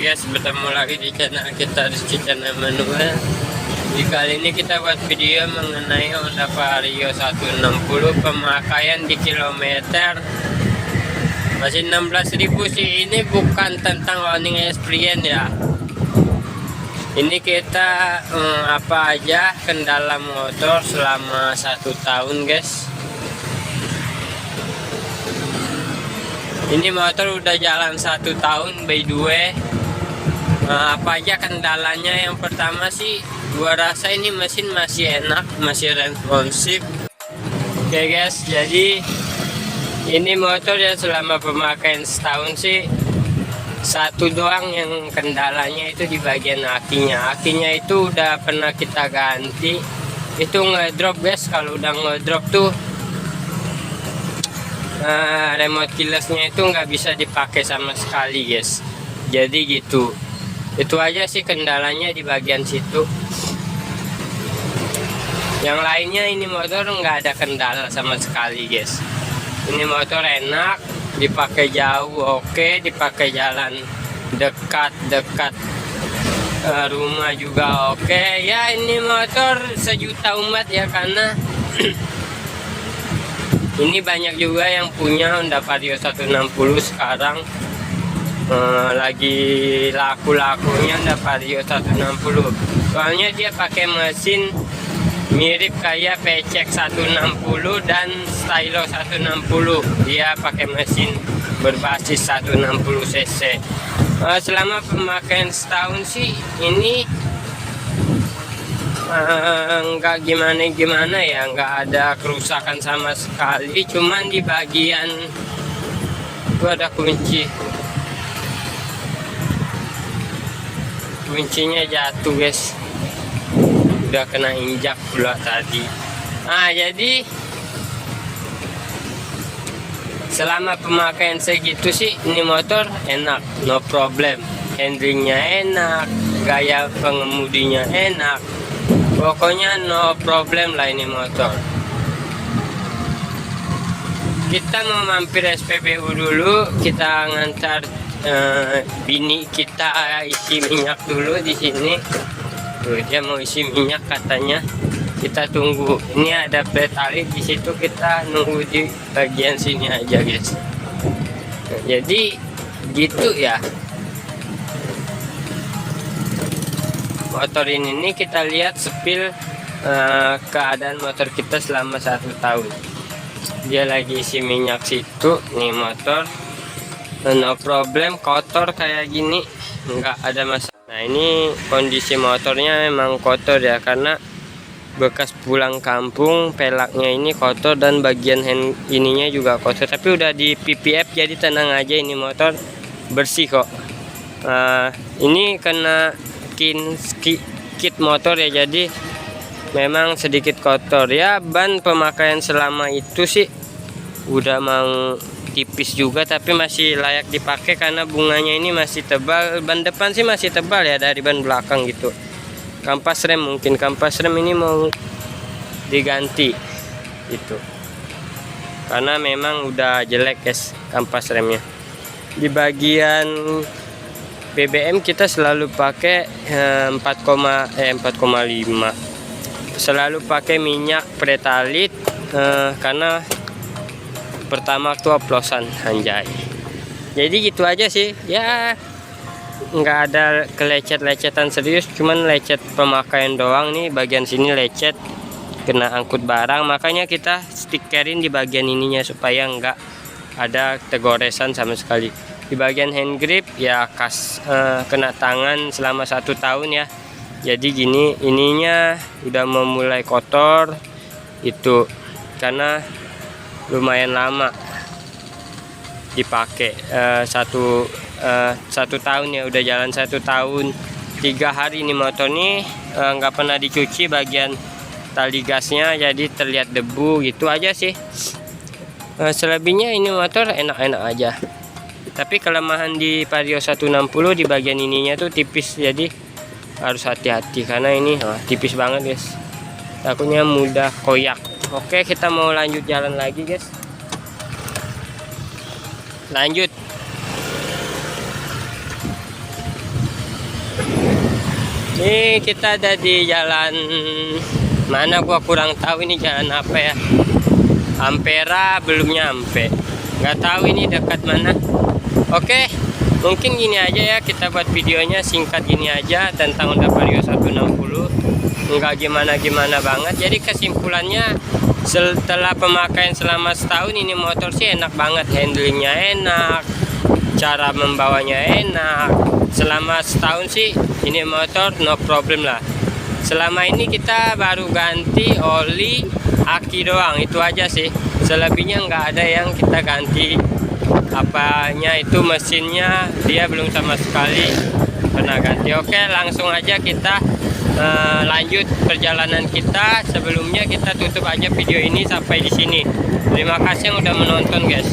Oke guys, bertemu lagi di channel kita, di channel Manuel. Di kali ini kita buat video mengenai Honda Vario 160 pemakaian di kilometer masih 16.000 sih. Ini bukan tentang owning experience ya. Ini kita apa aja kendala motor selama 1 tahun guys. Ini motor udah jalan 1 tahun by the way. Apa aja kendalanya? Yang pertama sih gua rasa ini mesin masih enak, masih responsif. Oke guys, jadi ini motor ya selama pemakaian setahun sih satu doang yang kendalanya itu di bagian akinya. Akinya itu udah pernah kita ganti, itu ngedrop guys. Kalau udah ngedrop tuh remote keylessnya itu nggak bisa dipakai sama sekali guys. Jadi gitu, itu aja sih kendalanya di bagian situ. Yang lainnya ini motor nggak ada kendala sama sekali guys. Ini motor enak, dipakai jauh oke, dipakai jalan dekat rumah juga oke. Ya ini motor sejuta umat ya, karena ini banyak juga yang punya Honda Vario 160 sekarang. Lagi laku-lakunya Honda Vario 160. Soalnya dia pakai mesin mirip kayak PCX 160 dan Stylo 160. Dia pakai mesin berbasis 160 cc. Selama pemakaian setahun sih ini enggak gimana ya, enggak ada kerusakan sama sekali. Cuman di bagian itu ada kuncinya jatuh guys, udah kena injak pula tadi. Jadi selama pemakaian segitu sih ini motor enak, no problem. Handlingnya enak, gaya pengemudinya enak, pokoknya no problem lah ini motor. Kita mau mampir SPBU dulu, kita ngantar bini kita isi minyak dulu di sini. Tuh, dia mau isi minyak katanya. Kita tunggu. Ini ada petali di situ, kita nunggu di bagian sini aja guys. Jadi gitu ya. Motor ini kita lihat sepil keadaan motor kita selama 1 tahun. Dia lagi isi minyak situ. Nih motor no problem, kotor kayak gini nggak ada masalah. Nah ini kondisi motornya memang kotor ya, karena bekas pulang kampung, pelaknya ini kotor dan bagian hand ininya juga kotor. Tapi udah di PPF jadi tenang aja, ini motor bersih kok. Ini kena kit motor ya, jadi memang sedikit kotor ya. Ban pemakaian selama itu sih udah mau tipis juga, tapi masih layak dipakai karena bunganya ini masih tebal. Ban depan sih masih tebal ya dari ban belakang gitu. Kampas rem, mungkin kampas rem ini mau diganti gitu, karena memang udah jelek guys kampas remnya. Di bagian BBM kita selalu pakai 4,5, selalu pakai minyak Pretalit karena pertama tuh oplosan anjay. Jadi gitu aja sih ya, nggak ada kelecet-lecetan serius, cuman lecet pemakaian doang. Nih bagian sini lecet kena angkut barang, makanya kita stikerin di bagian ininya supaya nggak ada tegoresan sama sekali. Di bagian hand grip ya kena tangan selama 1 tahun ya, jadi gini ininya udah memulai kotor itu karena lumayan lama dipakai. 1 tahun ya, udah jalan 1 tahun 3 hari ini motor nih. Nggak pernah dicuci bagian tali gasnya, jadi terlihat debu gitu aja sih. Selebihnya ini motor enak-enak aja. Tapi kelemahan di Vario 160 di bagian ininya tuh tipis, jadi harus hati-hati karena ini tipis banget guys, takutnya mudah koyak. Oke, kita mau lanjut jalan lagi guys. Lanjut. Ini kita ada di jalan mana, gua kurang tahu ini jalan apa ya. Ampera belum nyampe, nggak tahu ini dekat mana. Oke, mungkin gini aja ya, kita buat videonya singkat gini aja tentang Honda Vario 160. Nggak gimana-gimana banget. Jadi kesimpulannya, setelah pemakaian selama setahun, ini motor sih enak banget, handlingnya enak, cara membawanya enak. Selama setahun sih ini motor no problem lah. Selama ini kita baru ganti oli, aki doang, itu aja sih. Selebihnya nggak ada yang kita ganti apanya, itu mesinnya dia belum sama sekali pernah ganti. Oke, langsung aja kita lanjut perjalanan kita. Sebelumnya kita tutup aja video ini sampai di sini. Terima kasih yang udah menonton guys.